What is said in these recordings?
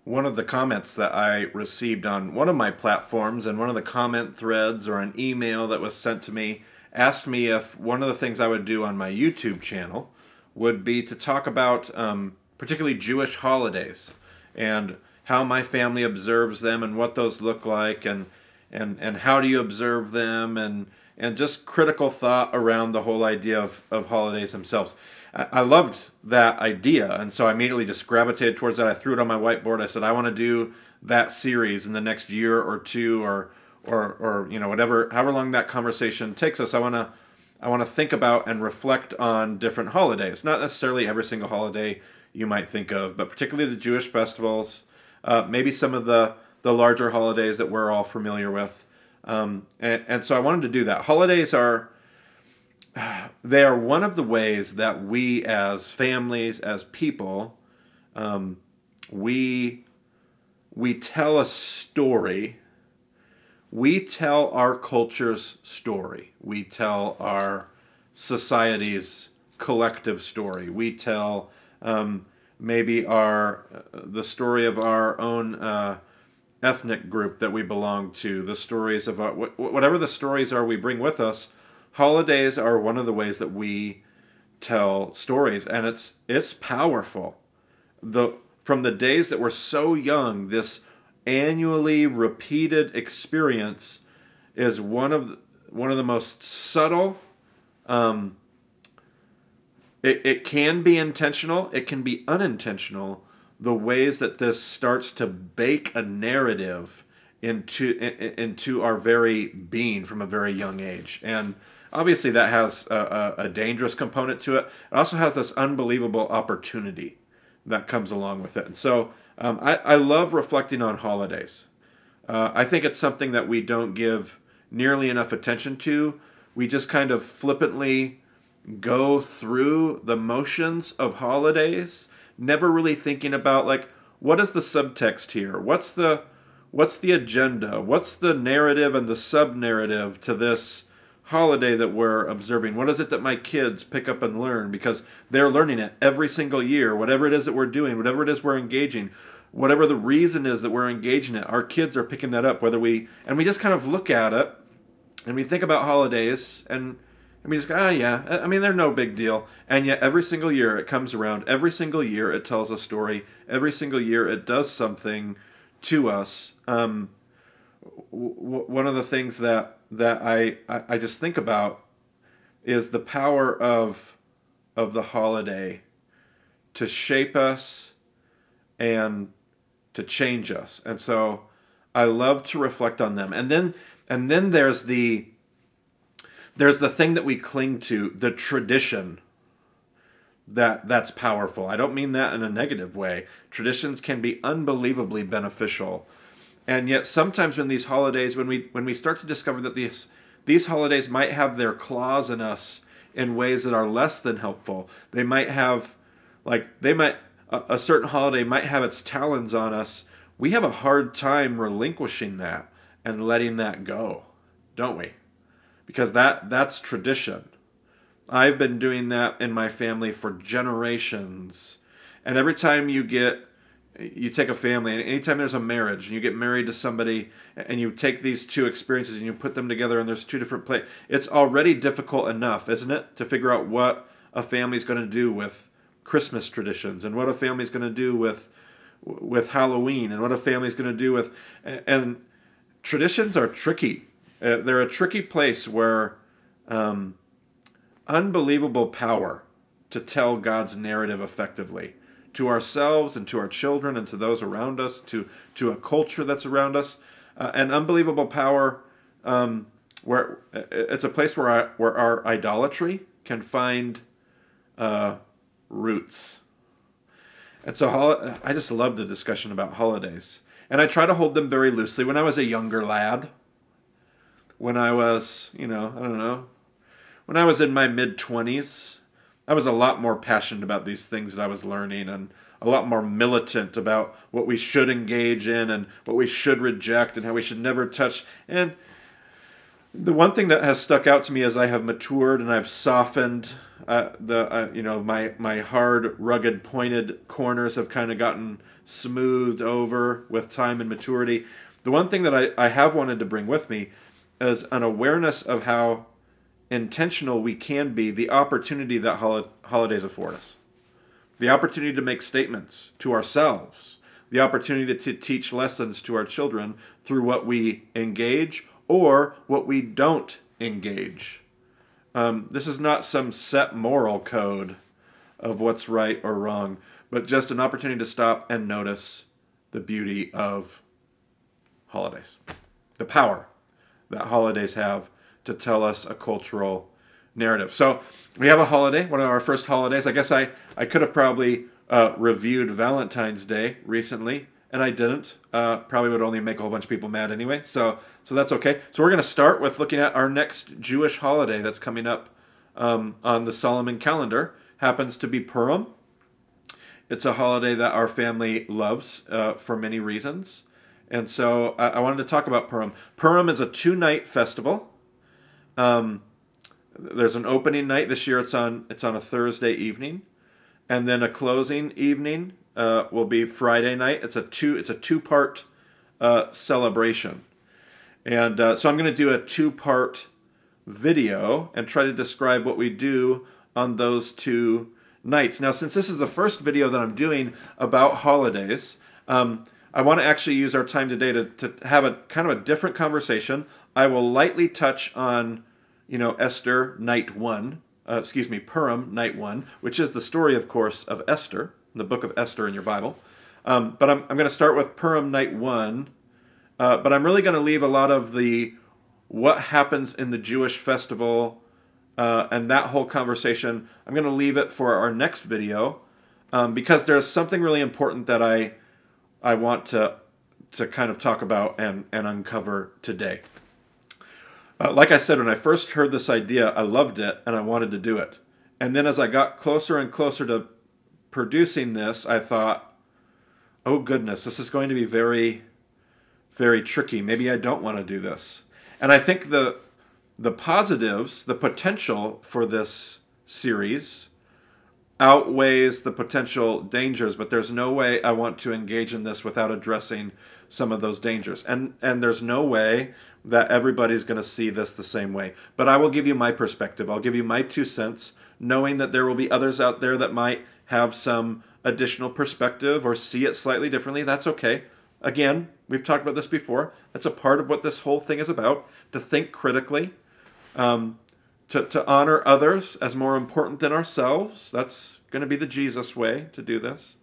one of the comments that I received on one of my platforms, and one of the comment threads or an email that was sent to me asked me if one of the things I would do on my YouTube channel would be to talk about particularly Jewish holidays and how my family observes them and what those look like, and how do you observe them, and just critical thought around the whole idea of holidays themselves. I loved that idea, and so I immediately just gravitated towards that. I threw it on my whiteboard. I said, I want to do that series in the next year or two, or whatever, however long that conversation takes us. I want to think about and reflect on different holidays, not necessarily every single holiday you might think of, but particularly the Jewish festivals, maybe some of the larger holidays that we're all familiar with. And so I wanted to do that. Holidays they are one of the ways that we as families, as people, we tell a story. We tell our culture's story. We tell our society's collective story. We tell maybe the story of our own ethnic group that we belong to, the stories of whatever the stories are we bring with us. Holidays are one of the ways that we tell stories, and it's powerful. From the days that we're so young, this annually repeated experience is one of the most subtle. It can be intentional, it can be unintentional, the ways that this starts to bake a narrative into our very being from a very young age. And obviously that has a dangerous component to it. It also has this unbelievable opportunity that comes along with it. And so I love reflecting on holidays. I think it's something that we don't give nearly enough attention to. We just kind of flippantly go through the motions of holidays, never really thinking about, like, what is the subtext here? What's the agenda? What's the narrative and the sub-narrative to this holiday that we're observing? What is it that my kids pick up and learn? Because they're learning it every single year. Whatever it is that we're doing, whatever it is we're engaging, whatever the reason is that we're engaging it, our kids are picking that up. And we just kind of look at it, and we think about holidays, and we just go, oh yeah, I mean, they're no big deal. And yet every single year it comes around. Every single year it tells a story. Every single year it does something to us. One of the things that I just think about is the power of the holiday to shape us and to change us. And so I love to reflect on them. And then there's the thing that we cling to, the tradition that's powerful. I don't mean that in a negative way. Traditions can be unbelievably beneficial. And yet sometimes when these holidays, when we start to discover that these holidays might have their claws in us in ways that are less than helpful, they might have, a certain holiday might have its talons on us, we have a hard time relinquishing that and letting that go, don't we? Because that's tradition. I've been doing that in my family for generations. And every time you take a family, and anytime there's a marriage, and you get married to somebody, and you take these two experiences and you put them together, and there's two different places, it's already difficult enough, isn't it, to figure out what a family's going to do with Christmas traditions, and what a family's going to do with Halloween, and what a family's going to do with... And traditions are tricky. They're a tricky place where unbelievable power to tell God's narrative effectively to ourselves and to our children and to those around us, to a culture that's around us, and unbelievable power where it's a place where our idolatry can find roots. And so I just love the discussion about holidays. And I try to hold them very loosely. When I was a younger lad, when I was, when I was in my mid-20s, I was a lot more passionate about these things that I was learning, and a lot more militant about what we should engage in and what we should reject and how we should never touch. And the one thing that has stuck out to me as I have matured and I've softened My hard, rugged, pointed corners have kind of gotten smoothed over with time and maturity. The one thing that I have wanted to bring with me is an awareness of how intentional we can be, the opportunity that holidays afford us. The opportunity to make statements to ourselves, the opportunity to teach lessons to our children through what we engage or what we don't engage. This is not some set moral code of what's right or wrong, but just an opportunity to stop and notice the beauty of holidays. The power that holidays have to tell us a cultural narrative. So we have a holiday, one of our first holidays. I guess I could have probably reviewed Valentine's Day recently, and I didn't. Probably would only make a whole bunch of people mad anyway, so that's okay. So we're going to start with looking at our next Jewish holiday that's coming up on the Solomon calendar. Happens to be Purim. It's a holiday that our family loves for many reasons. And so I wanted to talk about Purim. Purim is a 2-night festival. There's an opening night. This year it's on a Thursday evening. And then a closing evening will be Friday night. It's a two-part celebration. And so I'm going to do a 2-part video and try to describe what we do on those 2 nights. Now, since this is the first video that I'm doing about holidays, I want to actually use our time today to have a kind of a different conversation. I will lightly touch on, Esther night 1, Purim night 1, which is the story, of course, of Esther, the book of Esther in your Bible. But I'm going to start with Purim night 1, but I'm really going to leave a lot of what happens in the Jewish festival and that whole conversation. I'm going to leave it for our next video because there's something really important that I want to kind of talk about and uncover today. Like I said, when I first heard this idea, I loved it and I wanted to do it. And then as I got closer and closer to producing this, I thought, oh goodness, this is going to be very, very tricky. Maybe I don't want to do this. And I think the positives, the potential for this series outweighs the potential dangers, but there's no way I want to engage in this without addressing some of those dangers. And there's no way that everybody's going to see this the same way. But I will give you my perspective. I'll give you my 2 cents, knowing that there will be others out there that might have some additional perspective or see it slightly differently. That's okay. Again, we've talked about this before. That's a part of what this whole thing is about, to think critically, to honor others as more important than ourselves. That's going to be the Jesus way to do this.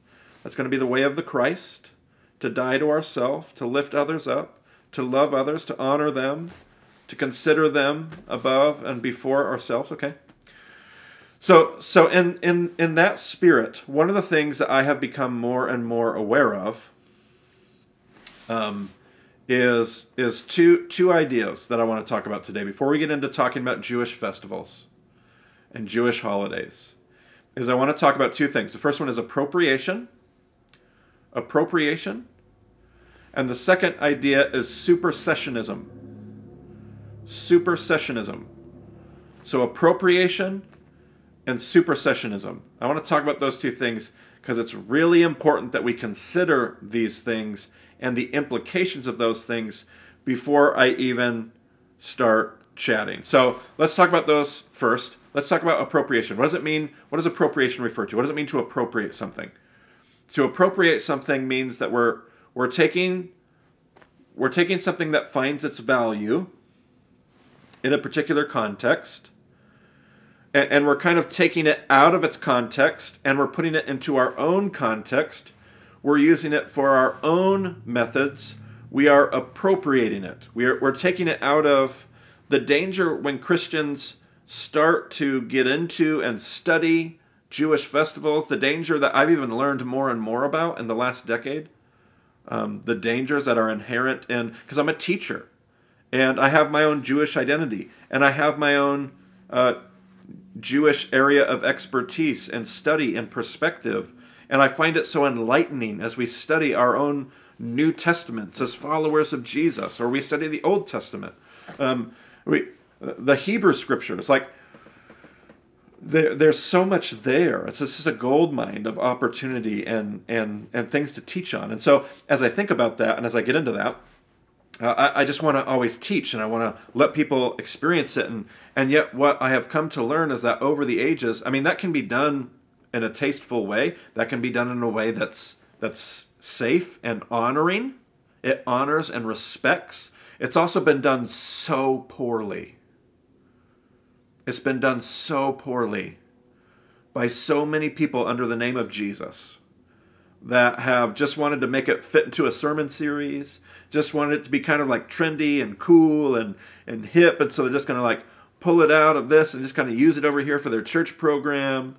That's going to be the way of the Christ, to die to ourselves, to lift others up, to love others, to honor them, to consider them above and before ourselves. Okay? So in that spirit, one of the things that I have become more and more aware of is two ideas that I want to talk about today before we get into talking about Jewish festivals and Jewish holidays. I want to talk about 2 things. The first one is appropriation. And the second idea is supersessionism. So appropriation and supersessionism. I want to talk about those 2 things because it's really important that we consider these things and the implications of those things before I even start chatting. So let's talk about those first. Let's talk about appropriation. What does it mean? What does appropriation refer to? What does it mean to appropriate something? To appropriate something means that we're taking something that finds its value in a particular context, and we're kind of taking it out of its context and we're putting it into our own context. We're using it for our own methods. We are appropriating it. We're taking it out of the danger when Christians start to get into and study Jewish festivals, the danger that I've even learned more and more about in the last decade, the dangers that are inherent in, because I'm a teacher and I have my own Jewish identity and I have my own Jewish area of expertise and study and perspective. And I find it so enlightening as we study our own New Testaments as followers of Jesus, or we study the Old Testament. The Hebrew Scriptures, like there's so much there. It's just a gold mine of opportunity and things to teach on. And so as I think about that and as I get into that, I just want to always teach, and I want to let people experience it. And yet what I have come to learn is that over the ages, I mean, that can be done in a tasteful way. That can be done in a way that's safe and honoring. It honors and respects. It's also been done so poorly. It's been done so poorly by so many people under the name of Jesus that have just wanted to make it fit into a sermon series, just wanted it to be kind of like trendy and cool and hip, and so they're just going to like pull it out of this and just kind of use it over here for their church program.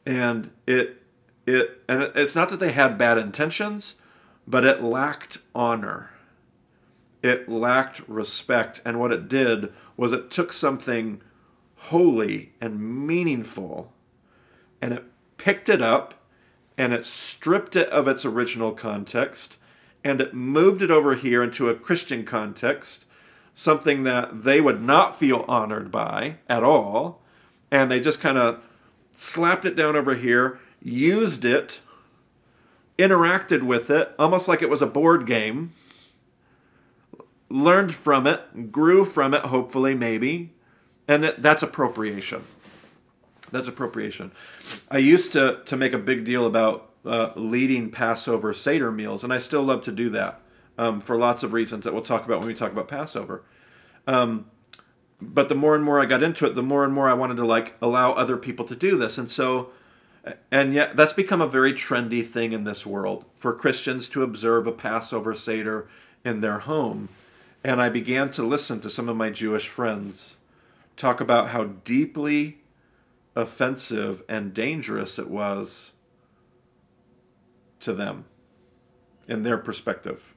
And it's not that they had bad intentions, but it lacked honor. It lacked respect, and what it did was it took something holy and meaningful, and it picked it up, and it stripped it of its original context, and it moved it over here into a Christian context, something that they would not feel honored by at all, and they just kind of slapped it down over here, used it, interacted with it, almost like it was a board game, learned from it, grew from it, hopefully, maybe, and that's appropriation. That's appropriation. I used to make a big deal about leading Passover Seder meals, and I still love to do that for lots of reasons that we'll talk about when we talk about Passover. But the more and more I got into it, the more and more I wanted to like allow other people to do this. And yet that's become a very trendy thing in this world for Christians to observe a Passover Seder in their home. And I began to listen to some of my Jewish friends talk about how deeply offensive and dangerous it was to them in their perspective,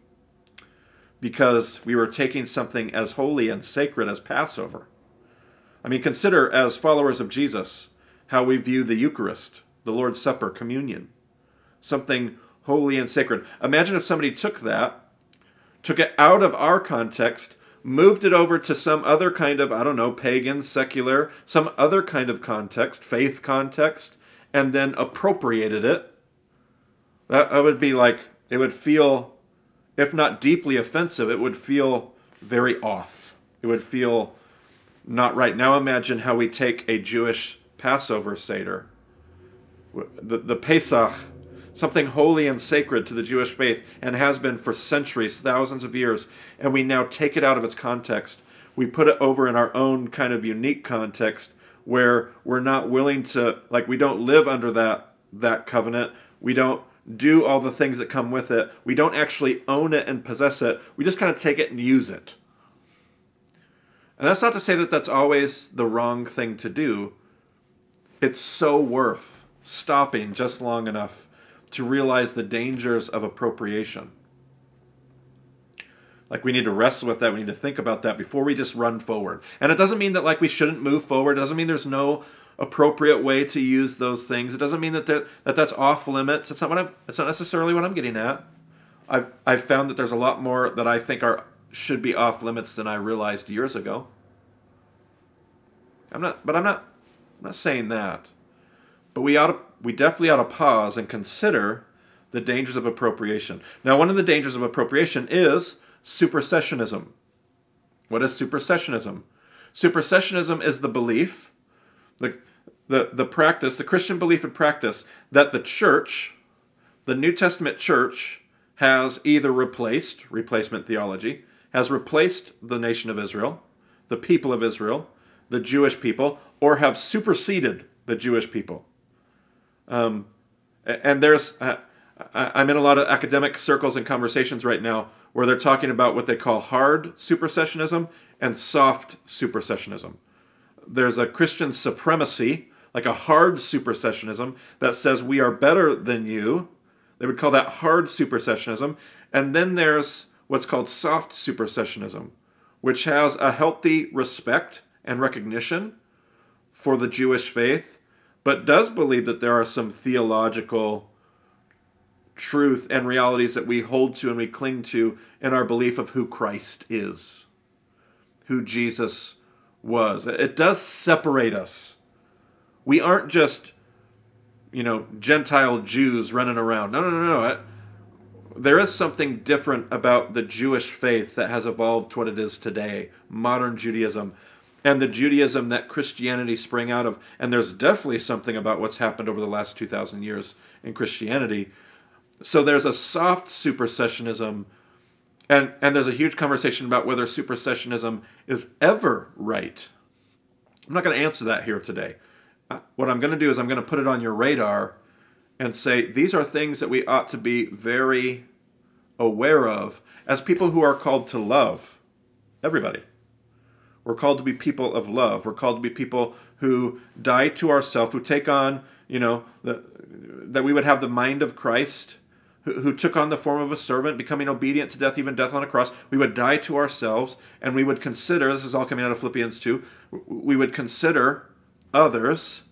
because we were taking something as holy and sacred as Passover. I mean, consider as followers of Jesus how we view the Eucharist, the Lord's Supper, communion, something holy and sacred. Imagine if somebody took it out of our context, moved it over to some other kind of, I don't know, pagan, secular, some other kind of context, faith context, and then appropriated it. That would be like, it would feel, if not deeply offensive, it would feel very off. It would feel not right. Now imagine how we take a Jewish Passover Seder, the Pesach, something holy and sacred to the Jewish faith, and has been for centuries, thousands of years, and we now take it out of its context. We put it over in our own kind of unique context where we're not willing to, like, we don't live under that covenant. We don't do all the things that come with it. We don't actually own it and possess it. We just kind of take it and use it. And that's not to say that that's always the wrong thing to do. It's so worth stopping just long enough to realize the dangers of appropriation. Like, we need to wrestle with that. We need to think about that before we just run forward. And it doesn't mean that like we shouldn't move forward. It doesn't mean there's no appropriate way to use those things. It doesn't mean that that's off limits. It's not necessarily what I'm getting at. I've found that there's a lot more that I think should be off limits than I realized years ago. I'm not saying that. But we definitely ought to pause and consider the dangers of appropriation. Now, one of the dangers of appropriation is supersessionism. What is supersessionism? Supersessionism is the belief, the practice, the Christian belief and practice that the church, the New Testament church, has either replacement theology, has replaced the nation of Israel, the people of Israel, the Jewish people, or have superseded the Jewish people. And I'm in a lot of academic circles and conversations right now where they're talking about what they call hard supersessionism and soft supersessionism. There's a Christian supremacy, like a hard supersessionism, that says we are better than you. They would call that hard supersessionism. And then there's what's called soft supersessionism, which has a healthy respect and recognition for the Jewish faith, but does believe that there are some theological truth and realities that we hold to and we cling to in our belief of who Christ is, who Jesus was. It does separate us We aren't just, Gentile Jews running around. No. There is something different about the Jewish faith that has evolved to what it is today, modern Judaism, and the Judaism that Christianity sprang out of. And there's definitely something about what's happened over the last 2,000 years in Christianity. So there's a soft supersessionism, and there's a huge conversation about whether supersessionism is ever right. I'm not going to answer that here today. What I'm going to do is I'm going to put it on your radar and say these are things that we ought to be very aware of as people who are called to love everybody. We're called to be people of love. We're called to be people who die to ourselves, who take on, that we would have the mind of Christ, who took on the form of a servant, becoming obedient to death, even death on a cross. We would die to ourselves, and we would consider, this is all coming out of Philippians 2, we would consider others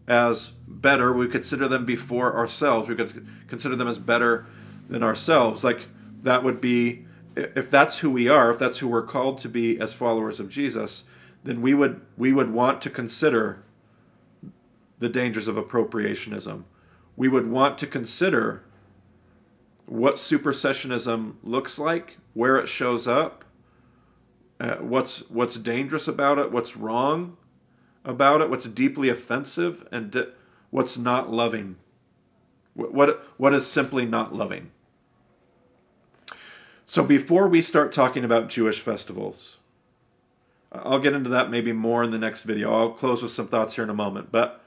as better. We consider them before ourselves. We could consider them as better than ourselves. Like, that would be, if that's who we are, if that's who we're called to be as followers of Jesus, then we would want to consider the dangers of appropriationism. We would want to consider what supersessionism looks like, where it shows up, what's dangerous about it, what's wrong about it, what's deeply offensive, and what's not loving. What is simply not loving. So before we start talking about Jewish festivals, I'll get into that maybe more in the next video. I'll close with some thoughts here in a moment. But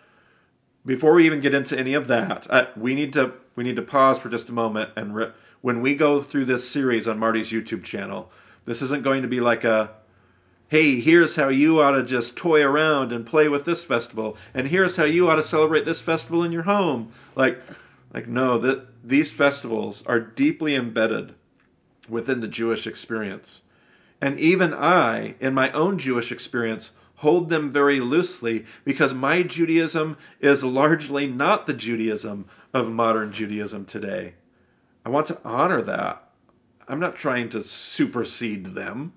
before we even get into any of that, we need to pause for just a moment. And when we go through this series on Marty's YouTube channel, this isn't going to be like a, hey, here's how you ought to just toy around and play with this festival, and here's how you ought to celebrate this festival in your home. No, these festivals are deeply embedded within the Jewish experience. And even I, in my own Jewish experience, hold them very loosely because my Judaism is largely not the Judaism of modern Judaism today. I want to honor that. I'm not trying to supersede them.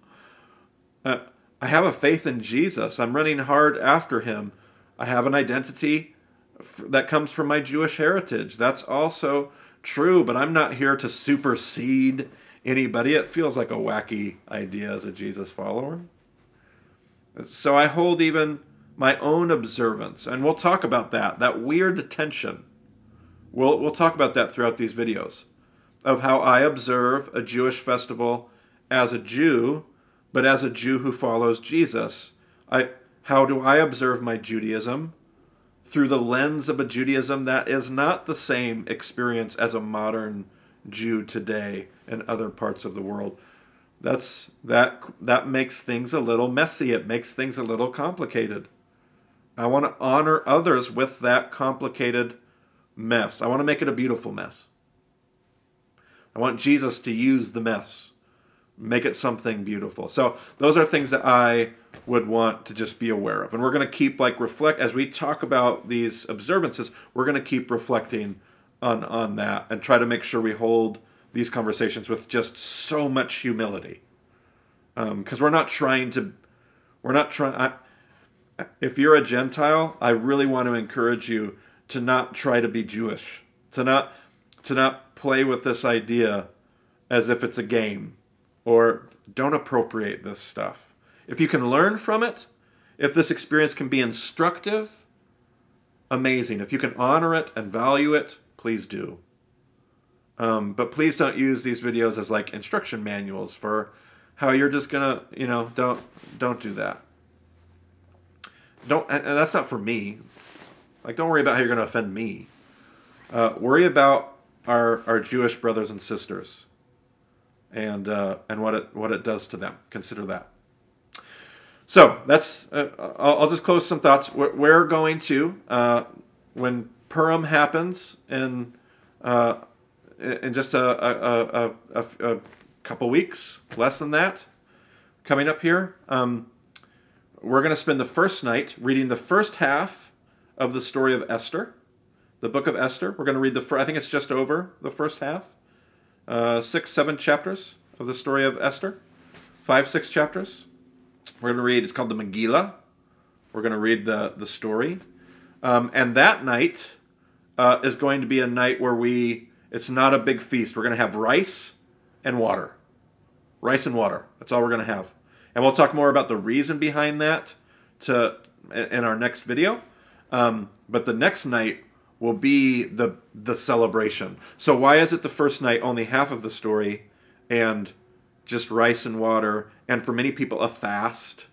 I have a faith in Jesus. I'm running hard after him. I have an identity that comes from my Jewish heritage. That's also true, but I'm not here to supersede anybody. It feels like a wacky idea as a Jesus follower. So I hold even my own observance, and we'll talk about that weird tension. We'll talk about that throughout these videos, of how I observe a Jewish festival as a Jew, but as a Jew who follows Jesus. How do I observe my Judaism? Through the lens of a Judaism that is not the same experience as a modern Jew today in other parts of the world. That makes things a little messy. It makes things a little complicated. I want to honor others with that complicated mess. I want to make it a beautiful mess. I want Jesus to use the mess, make it something beautiful. So those are things that I would want to just be aware of. And we're going to keep reflect as we talk about these observances, we're going to keep reflecting on that and try to make sure we hold these conversations with just so much humility. Because if you're a Gentile, I really want to encourage you to not try to be Jewish, to not play with this idea as if it's a game, or don't appropriate this stuff. If you can learn from it, if this experience can be instructive, amazing. If you can honor it and value it, please do. But please don't use these videos as instruction manuals for how you're just gonna, don't do that. And that's not for me. Don't worry about how you're gonna offend me. Worry about our Jewish brothers and sisters, and what it does to them. Consider that. So that's. I'll just close some thoughts. We're going to when Purim happens in just a couple weeks, less than that, coming up here. We're going to spend the first night reading the first half of the story of Esther, the book of Esther. We're going to read I think it's just over the first half, 6, 7 chapters of the story of Esther, 5, 6 chapters. We're going to read, it's called the Megillah. We're going to read the story. And that night is going to be a night where it's not a big feast. We're going to have rice and water. Rice and water. That's all we're going to have. And we'll talk more about the reason behind that in our next video. But the next night will be the celebration. So why is it the first night only half of the story and just rice and water, and for many people a fast?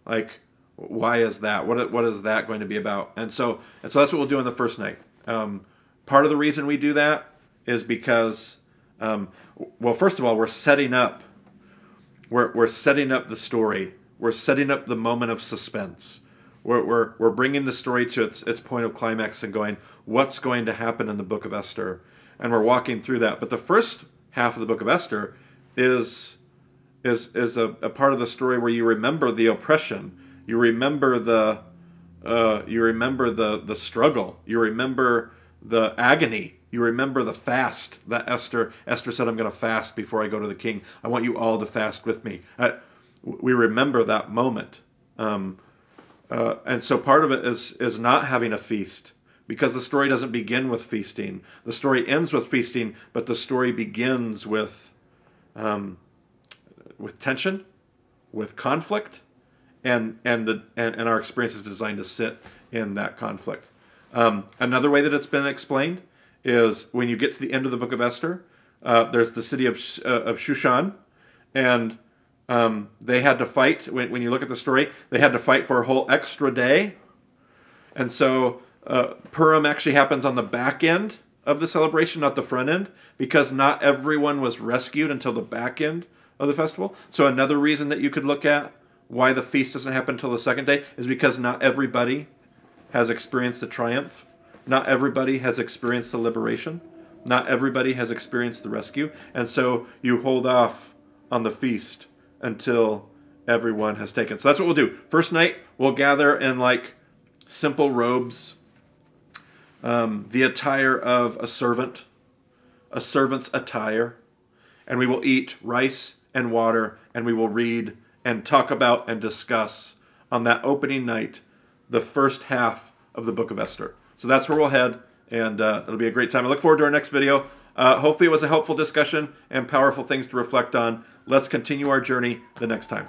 Like, why is that? What is that going to be about? And so that's what we'll do on the first night. Part of the reason we do that is because, well, first of all, we're setting up the story. We're setting up the moment of suspense. We're bringing the story to its point of climax and going, what's going to happen in the book of Esther? And we're walking through that. But the first half of the book of Esther is a part of the story where you remember the oppression, you remember the struggle, you remember the agony, you remember the fast that Esther said, I'm going to fast before I go to the king. I want you all to fast with me. We remember that moment. And so part of it is not having a feast, because the story doesn't begin with feasting. The story ends with feasting, but the story begins with tension, with conflict, and our experience is designed to sit in that conflict. Another way that it's been explained is when you get to the end of the book of Esther, there's the city of Shushan, and they had to fight. When you look at the story, they had to fight for a whole extra day. And so Purim actually happens on the back end of the celebration, not the front end, because not everyone was rescued until the back end of the festival. So another reason that you could look at why the feast doesn't happen until the second day is because not everybody has experienced the triumph. Not everybody has experienced the liberation. Not everybody has experienced the rescue. And so you hold off on the feast until everyone has taken. So that's what we'll do. First night, we'll gather in like simple robes, the attire of a servant's attire, and we will eat rice and water, and we will read and talk about and discuss on that opening night the first half of the book of Esther. So that's where we'll head, and it'll be a great time. I look forward to our next video. Hopefully it was a helpful discussion and powerful things to reflect on. Let's continue our journey the next time.